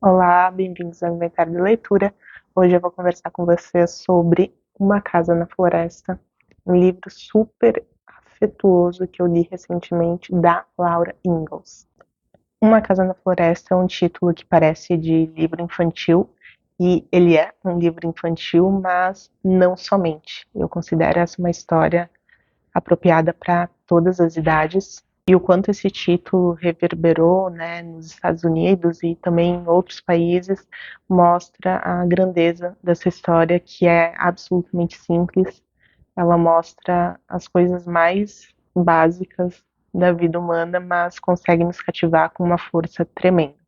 Olá, bem-vindos ao Inventário de Leitura. Hoje eu vou conversar com vocês sobre Uma Casa na Floresta, um livro super afetuoso que eu li recentemente da Laura Ingalls. Uma Casa na Floresta é um título que parece de livro infantil, e ele é um livro infantil, mas não somente. Eu considero essa uma história apropriada para todas as idades, e o quanto esse título reverberou, né, nos Estados Unidos e também em outros países, mostra a grandeza dessa história, que é absolutamente simples. Ela mostra as coisas mais básicas da vida humana, mas consegue nos cativar com uma força tremenda.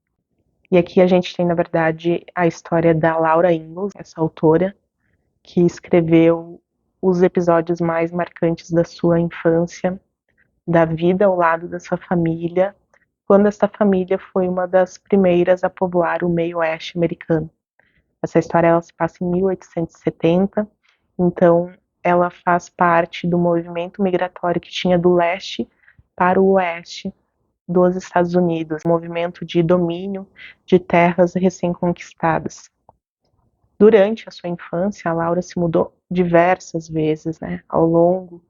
E aqui a gente tem, na verdade, a história da Laura Ingalls, essa autora, que escreveu os episódios mais marcantes da sua infância, da vida ao lado da sua família, quando essa família foi uma das primeiras a povoar o meio oeste americano. Essa história ela se passa em 1870, então ela faz parte do movimento migratório que tinha do leste para o oeste dos Estados Unidos, um movimento de domínio de terras recém-conquistadas. Durante a sua infância, a Laura se mudou diversas vezes, né, ao longo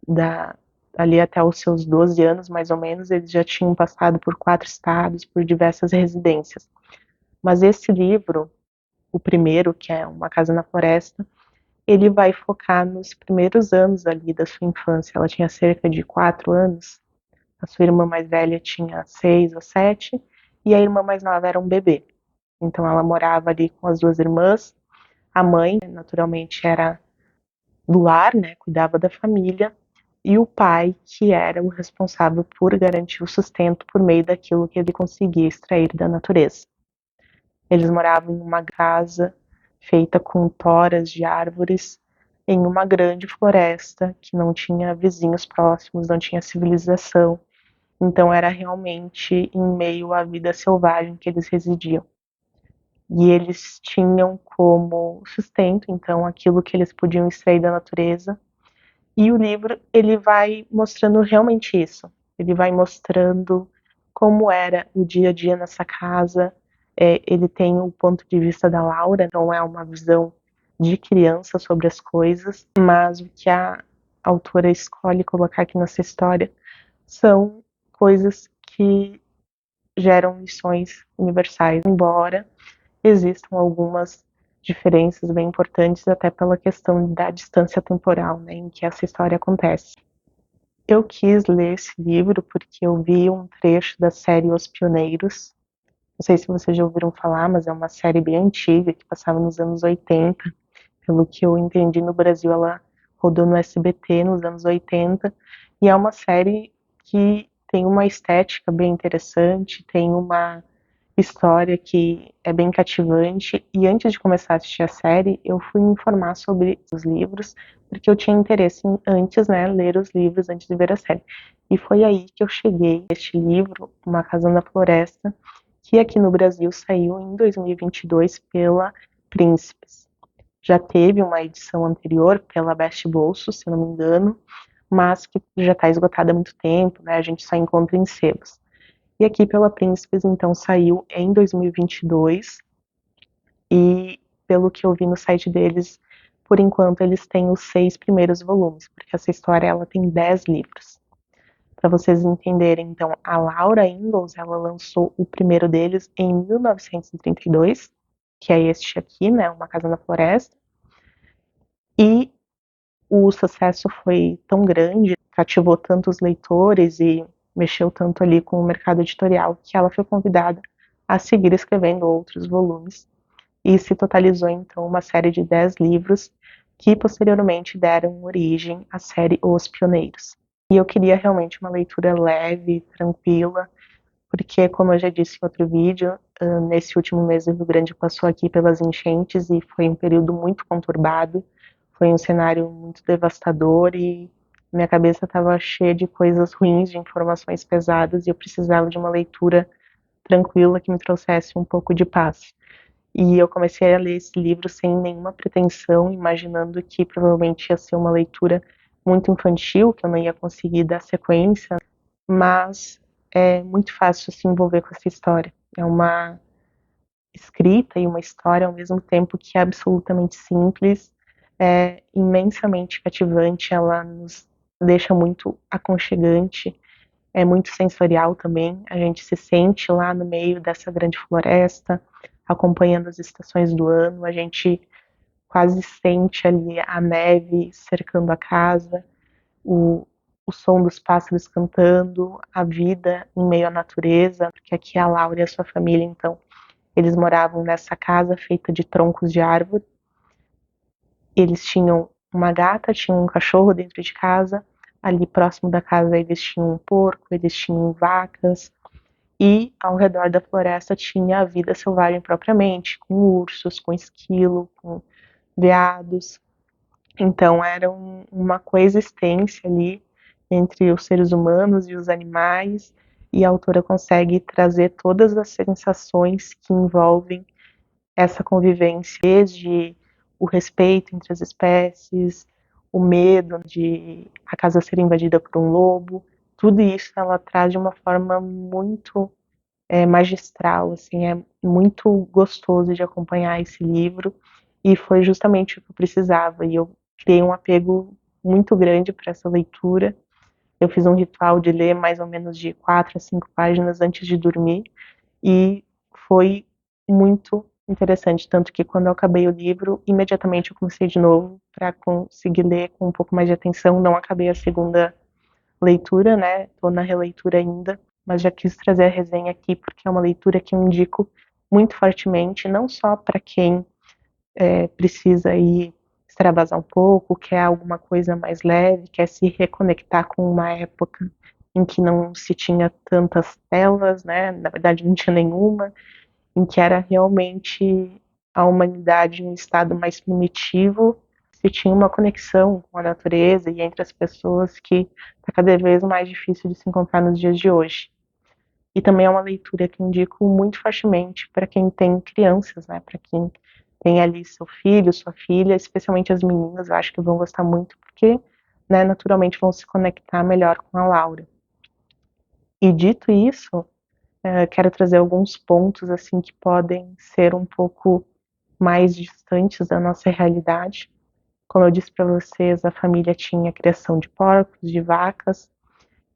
da, ali até os seus 12 anos, mais ou menos, eles já tinham passado por 4 estados, por diversas residências. Mas esse livro, o primeiro, que é Uma Casa na Floresta, ele vai focar nos primeiros anos ali da sua infância. Ela tinha cerca de 4 anos, a sua irmã mais velha tinha 6 ou 7, e a irmã mais nova era um bebê. Então ela morava ali com as duas irmãs. A mãe, naturalmente, era do lar, né, cuidava da família, e o pai, que era o responsável por garantir o sustento por meio daquilo que ele conseguia extrair da natureza. Eles moravam em uma casa feita com toras de árvores em uma grande floresta que não tinha vizinhos próximos, não tinha civilização. Então era realmente em meio à vida selvagem que eles residiam. E eles tinham como sustento, então, aquilo que eles podiam extrair da natureza. E o livro, ele vai mostrando realmente isso. Ele vai mostrando como era o dia a dia nessa casa. Ele tem o ponto de vista da Laura, não é uma visão de criança sobre as coisas, mas o que a autora escolhe colocar aqui nessa história são coisas que geram lições universais, embora existam algumas diferenças bem importantes, até pela questão da distância temporal, né, em que essa história acontece. Eu quis ler esse livro porque eu vi um trecho da série Os Pioneiros. Não sei se vocês já ouviram falar, mas é uma série bem antiga que passava nos anos 80. Pelo que eu entendi, no Brasil ela rodou no SBT nos anos 80. E é uma série que tem uma estética bem interessante, tem uma história que é bem cativante. E antes de começar a assistir a série, eu fui me informar sobre os livros, porque eu tinha interesse em antes, né, ler os livros antes de ver a série. E foi aí que eu cheguei a este livro, Uma Casa na Floresta, que aqui no Brasil saiu em 2022 pela Príncipes. Já teve uma edição anterior pela Best Bolso, se não me engano, mas que já está esgotada há muito tempo, né? A gente só encontra em sebos. E aqui pela Príncipes, então, saiu em 2022, e pelo que eu vi no site deles, por enquanto eles têm os 6 primeiros volumes, porque essa história ela tem 10 livros. Para vocês entenderem, então, a Laura Ingalls, ela lançou o primeiro deles em 1932, que é este aqui, né, Uma Casa na Floresta, e o sucesso foi tão grande, cativou tantos leitores e mexeu tanto ali com o mercado editorial, que ela foi convidada a seguir escrevendo outros volumes, e se totalizou então uma série de 10 livros que posteriormente deram origem à série Os Pioneiros. E eu queria realmente uma leitura leve, tranquila, porque, como eu já disse em outro vídeo, nesse último mês o Rio Grande passou aqui pelas enchentes e foi um período muito conturbado, foi um cenário muito devastador e minha cabeça estava cheia de coisas ruins, de informações pesadas, e eu precisava de uma leitura tranquila que me trouxesse um pouco de paz. E eu comecei a ler esse livro sem nenhuma pretensão, imaginando que provavelmente ia ser uma leitura muito infantil, que eu não ia conseguir dar sequência, mas é muito fácil se envolver com essa história. É uma escrita e uma história ao mesmo tempo que é absolutamente simples, é imensamente cativante, ela nos deixa muito aconchegante, é muito sensorial também, a gente se sente lá no meio dessa grande floresta, acompanhando as estações do ano, a gente quase sente ali a neve cercando a casa, o, o som dos pássaros cantando, a vida em meio à natureza, porque aqui a Laura e a sua família, então, eles moravam nessa casa feita de troncos de árvore. Eles tinham uma gata, tinham um cachorro dentro de casa. Ali próximo da casa eles tinham um porco, eles tinham vacas. E ao redor da floresta tinha a vida selvagem propriamente, com ursos, com esquilo, com veados. Então era uma coexistência ali entre os seres humanos e os animais, e a autora consegue trazer todas as sensações que envolvem essa convivência, desde o respeito entre as espécies, o medo de a casa ser invadida por um lobo, tudo isso ela traz de uma forma muito magistral, assim, é muito gostoso de acompanhar esse livro e foi justamente o que eu precisava e eu criei um apego muito grande para essa leitura. Eu fiz um ritual de ler mais ou menos de 4 a 5 páginas antes de dormir e foi muito interessante, tanto que quando eu acabei o livro, imediatamente eu comecei de novo para conseguir ler com um pouco mais de atenção. Não acabei a segunda leitura, né? Estou na releitura ainda, mas já quis trazer a resenha aqui porque é uma leitura que eu indico muito fortemente, não só para quem precisa ir extravasar um pouco, quer alguma coisa mais leve, quer se reconectar com uma época em que não se tinha tantas telas, né? Na verdade, não tinha nenhuma, em que era realmente a humanidade em um estado mais primitivo, se tinha uma conexão com a natureza e entre as pessoas que está cada vez mais difícil de se encontrar nos dias de hoje. E também é uma leitura que indico muito fortemente para quem tem crianças, né? Para quem tem ali seu filho, sua filha, especialmente as meninas, eu acho que vão gostar muito, porque, né, naturalmente vão se conectar melhor com a Laura. E dito isso, quero trazer alguns pontos assim que podem ser um pouco mais distantes da nossa realidade. Como eu disse para vocês, a família tinha criação de porcos, de vacas,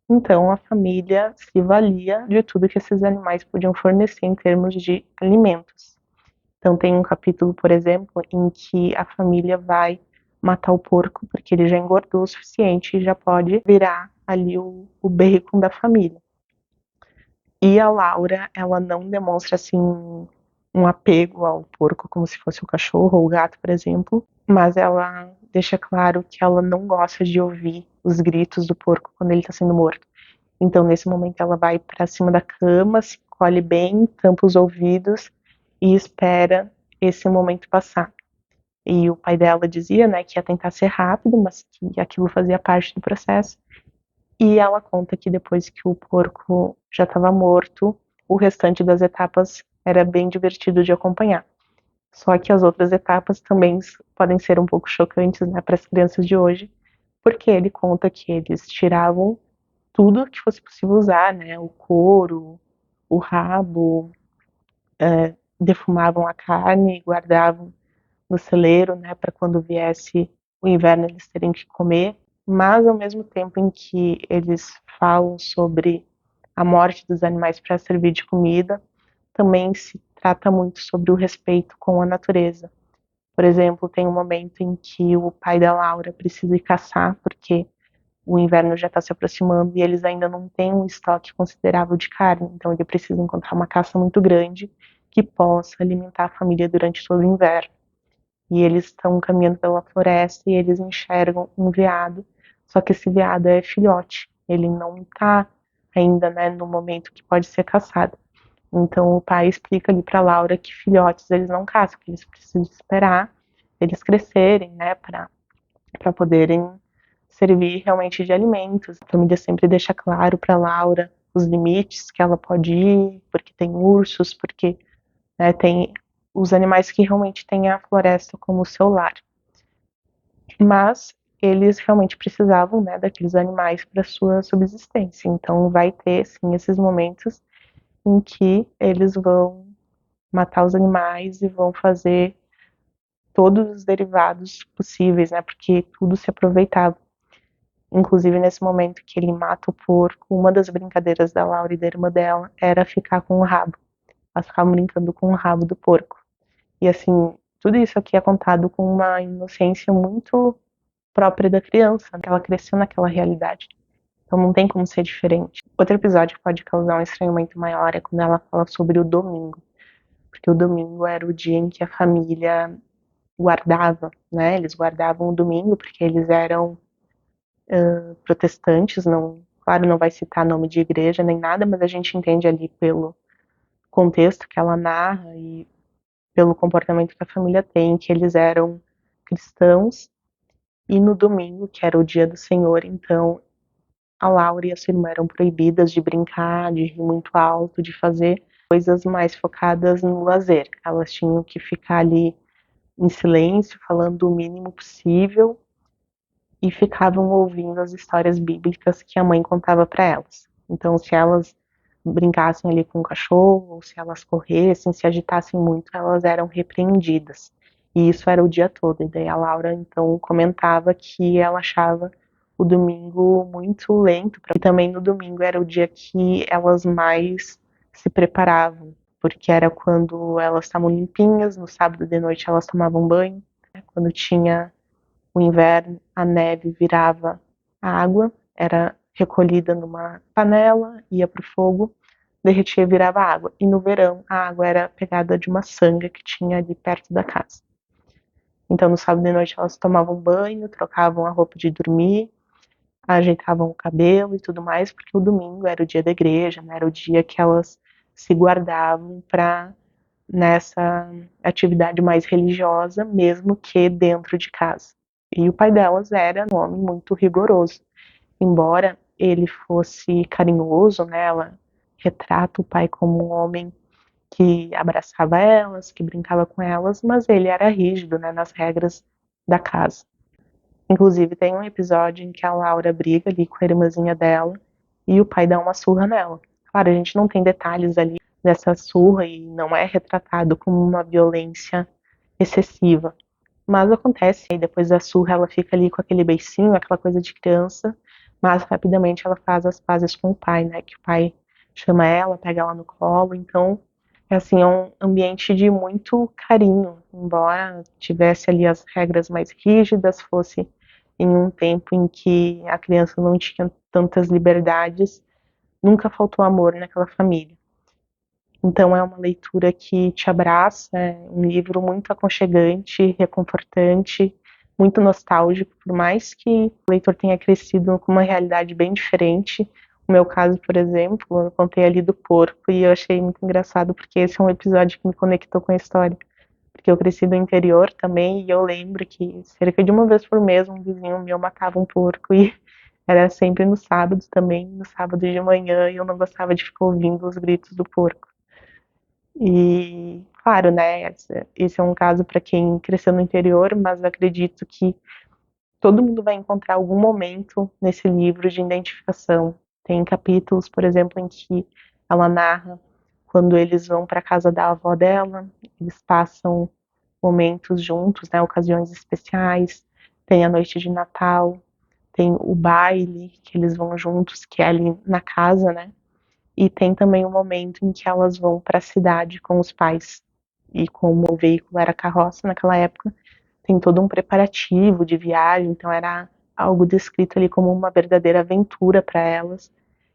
então a família se valia de tudo que esses animais podiam fornecer em termos de alimentos. Então tem um capítulo, por exemplo, em que a família vai matar o porco porque ele já engordou o suficiente e já pode virar ali o bacon da família. E a Laura, ela não demonstra assim um apego ao porco como se fosse o cachorro ou o gato, por exemplo, mas ela deixa claro que ela não gosta de ouvir os gritos do porco quando ele está sendo morto. Então, nesse momento, ela vai para cima da cama, se colhe bem, tampa os ouvidos e espera esse momento passar. E o pai dela dizia, né, que ia tentar ser rápido, mas que aquilo fazia parte do processo. E ela conta que depois que o porco já estava morto, o restante das etapas era bem divertido de acompanhar. Só que as outras etapas também podem ser um pouco chocantes, né, para as crianças de hoje, porque ele conta que eles tiravam tudo que fosse possível usar, né, o couro, o rabo, defumavam a carne, guardavam no celeiro, né, para quando viesse o inverno eles terem que comer, mas ao mesmo tempo em que eles falam sobre a morte dos animais para servir de comida, também se trata muito sobre o respeito com a natureza. Por exemplo, tem um momento em que o pai da Laura precisa ir caçar, porque o inverno já está se aproximando e eles ainda não têm um estoque considerável de carne, então ele precisa encontrar uma caça muito grande que possa alimentar a família durante todo o inverno. E eles estão caminhando pela floresta e eles enxergam um veado, só que esse veado é filhote, ele não está ainda, né, no momento que pode ser caçado. Então o pai explica ali para Laura que filhotes eles não caçam, que eles precisam esperar eles crescerem, né, para poderem servir realmente de alimentos. A família sempre deixa claro para Laura os limites que ela pode ir, porque tem ursos, porque, né, tem os animais que realmente têm a floresta como seu lar. Mas eles realmente precisavam, né, daqueles animais para sua subsistência. Então vai ter sim esses momentos em que eles vão matar os animais e vão fazer todos os derivados possíveis, né? Porque tudo se aproveitava. Inclusive, nesse momento que ele mata o porco, uma das brincadeiras da Laura e da irmã dela era ficar com o rabo. Elas ficavam brincando com o rabo do porco. E assim, tudo isso aqui é contado com uma inocência muito própria da criança, que ela cresceu naquela realidade. Então não tem como ser diferente. Outro episódio que pode causar um estranhamento maior é quando ela fala sobre o domingo. Porque o domingo era o dia em que a família guardava, né? Eles guardavam o domingo porque eles eram protestantes, não, claro, não vai citar nome de igreja nem nada, mas a gente entende ali pelo contexto que ela narra e pelo comportamento que a família tem, que eles eram cristãos, e no domingo, que era o dia do Senhor, então a Laura e a sua irmã eram proibidas de brincar, de rir muito alto, de fazer coisas mais focadas no lazer. Elas tinham que ficar ali em silêncio, falando o mínimo possível e ficavam ouvindo as histórias bíblicas que a mãe contava para elas. Então, se elas brincassem ali com o cachorro, ou se elas corressem, se agitassem muito, elas eram repreendidas. E isso era o dia todo. E daí a Laura então comentava que ela achava o domingo muito lento, e também no domingo era o dia que elas mais se preparavam, porque era quando elas estavam limpinhas, no sábado de noite elas tomavam banho, né? Quando tinha o inverno, a neve virava água, era recolhida numa panela, ia para o fogo, derretia e virava água. E no verão, a água era pegada de uma sanga que tinha ali perto da casa. Então, no sábado de noite, elas tomavam banho, trocavam a roupa de dormir, ajeitavam o cabelo e tudo mais, porque o domingo era o dia da igreja, né? Era o dia que elas se guardavam para nessa atividade mais religiosa, mesmo que dentro de casa. E o pai delas era um homem muito rigoroso. Embora ele fosse carinhoso, né, ela retrata o pai como um homem que abraçava elas, que brincava com elas, mas ele era rígido, né, nas regras da casa. Inclusive tem um episódio em que a Laura briga ali com a irmãzinha dela e o pai dá uma surra nela. Claro, a gente não tem detalhes ali dessa surra e não é retratado como uma violência excessiva. Mas acontece, e depois da surra ela fica ali com aquele beicinho, aquela coisa de criança, mas rapidamente ela faz as pazes com o pai, né? Que o pai chama ela, pega ela no colo, então é assim, é um ambiente de muito carinho, embora tivesse ali as regras mais rígidas, fosse em um tempo em que a criança não tinha tantas liberdades, nunca faltou amor naquela família. Então é uma leitura que te abraça, é um livro muito aconchegante, reconfortante, muito nostálgico, por mais que o leitor tenha crescido com uma realidade bem diferente. No meu caso, por exemplo, eu contei ali do porco e eu achei muito engraçado porque esse é um episódio que me conectou com a história. Porque eu cresci do interior também e eu lembro que cerca de uma vez por mês um vizinho meu matava um porco e era sempre no sábado também, no sábado de manhã, e eu não gostava de ficar ouvindo os gritos do porco. E, claro, né, esse é um caso para quem cresceu no interior, mas acredito que todo mundo vai encontrar algum momento nesse livro de identificação. Tem capítulos, por exemplo, em que ela narra quando eles vão para a casa da avó dela, eles passam momentos juntos, né, ocasiões especiais. Tem a noite de Natal, tem o baile que eles vão juntos, que é ali na casa, né? E tem também o momento em que elas vão para a cidade com os pais. E como o veículo era carroça naquela época, tem todo um preparativo de viagem, então era algo descrito ali como uma verdadeira aventura para elas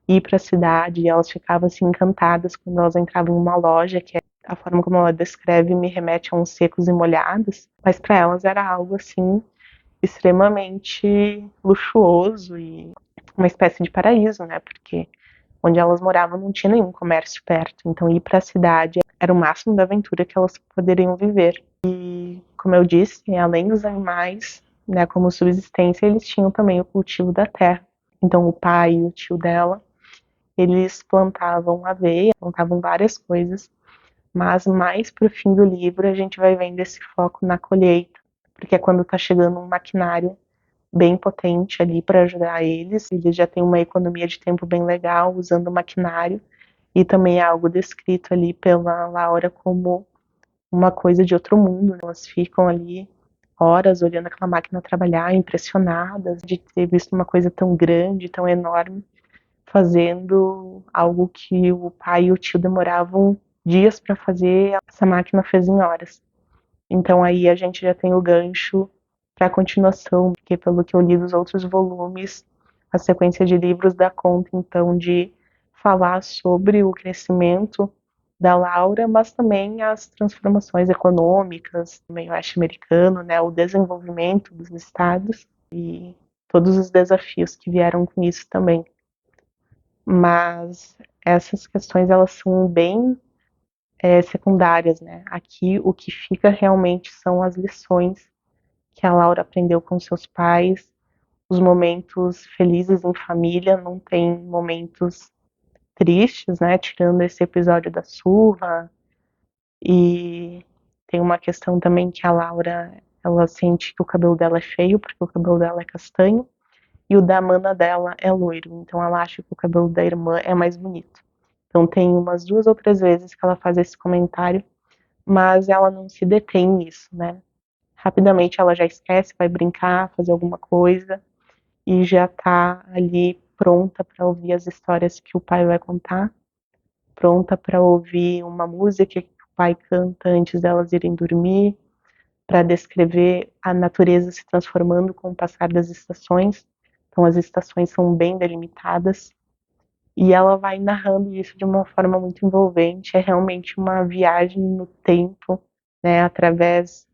ir para a cidade, e elas ficavam assim encantadas quando elas entravam em uma loja, que é a forma como ela descreve me remete a uns secos e molhados, mas para elas era algo assim extremamente luxuoso e uma espécie de paraíso, né? Porque onde elas moravam não tinha nenhum comércio perto, então ir para a cidade era o máximo da aventura que elas poderiam viver. E, como eu disse, além dos animais, né, como subsistência, eles tinham também o cultivo da terra. Então o pai e o tio dela, eles plantavam aveia, plantavam várias coisas, mas mais pro fim do livro a gente vai vendo esse foco na colheita, porque é quando está chegando um maquinário bem potente ali para ajudar eles. Eles já têm uma economia de tempo bem legal usando o maquinário E também é algo descrito ali pela Laura como uma coisa de outro mundo. Elas ficam ali horas olhando aquela máquina trabalhar, impressionadas de ter visto uma coisa tão grande, tão enorme, fazendo algo que o pai e o tio demoravam dias para fazer, essa máquina fez em horas. Então aí a gente já tem o gancho para a continuação, porque pelo que eu li dos outros volumes, a sequência de livros dá conta então de falar sobre o crescimento da Laura, mas também as transformações econômicas no meio oeste-americano, né, o desenvolvimento dos estados e todos os desafios que vieram com isso também. Mas essas questões elas são bem secundárias, né? Aqui o que fica realmente são as lições que a Laura aprendeu com seus pais, os momentos felizes em família, não tem momentos tristes, né? Tirando esse episódio da chuva. E tem uma questão também que a Laura, ela sente que o cabelo dela é feio, porque o cabelo dela é castanho, e o da mana dela é loiro. Então ela acha que o cabelo da irmã é mais bonito. Então tem umas 2 ou 3 vezes que ela faz esse comentário, mas ela não se detém nisso, né? Rapidamente ela já esquece, vai brincar, fazer alguma coisa e já tá ali pronta para ouvir as histórias que o pai vai contar, pronta para ouvir uma música que o pai canta antes delas irem dormir, para descrever a natureza se transformando com o passar das estações. Então as estações são bem delimitadas e ela vai narrando isso de uma forma muito envolvente. É realmente uma viagem no tempo, né? Através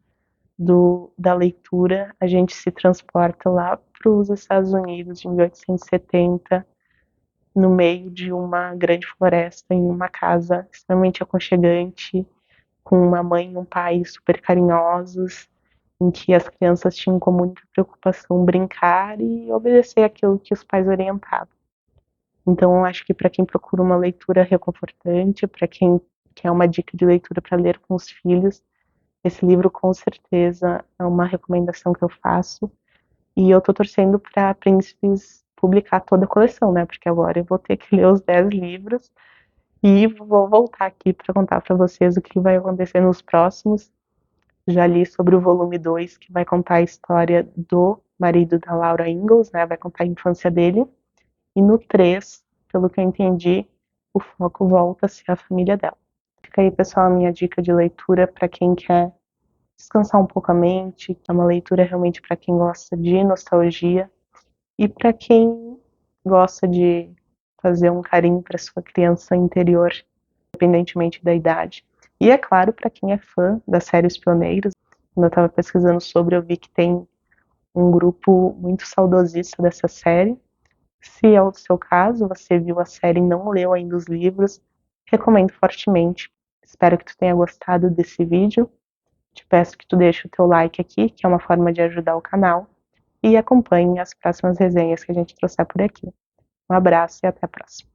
da leitura, a gente se transporta lá para os Estados Unidos, em 1870, no meio de uma grande floresta, em uma casa extremamente aconchegante, com uma mãe e um pai super carinhosos, em que as crianças tinham como única preocupação brincar e obedecer aquilo que os pais orientavam. Então, eu acho que para quem procura uma leitura reconfortante, para quem quer uma dica de leitura para ler com os filhos, esse livro com certeza é uma recomendação que eu faço. E eu tô torcendo para Príncipes publicar toda a coleção, né? Porque agora eu vou ter que ler os 10 livros e vou voltar aqui para contar para vocês o que vai acontecer nos próximos. Já li sobre o volume 2, que vai contar a história do marido da Laura Ingalls, né? Vai contar a infância dele. E no 3, pelo que eu entendi, o foco volta a ser a família dela. Fica aí, pessoal, a minha dica de leitura para quem quer descansar um pouco a mente, que é uma leitura realmente para quem gosta de nostalgia e para quem gosta de fazer um carinho para sua criança interior, independentemente da idade. E é claro, para quem é fã da série Os Pioneiros, quando eu estava pesquisando sobre, eu vi que tem um grupo muito saudosista dessa série. Se é o seu caso, você viu a série e não leu ainda os livros, recomendo fortemente. Espero que tu tenha gostado desse vídeo. Te peço que tu deixe o teu like aqui, que é uma forma de ajudar o canal, e acompanhe as próximas resenhas que a gente trouxer por aqui. Um abraço e até a próxima.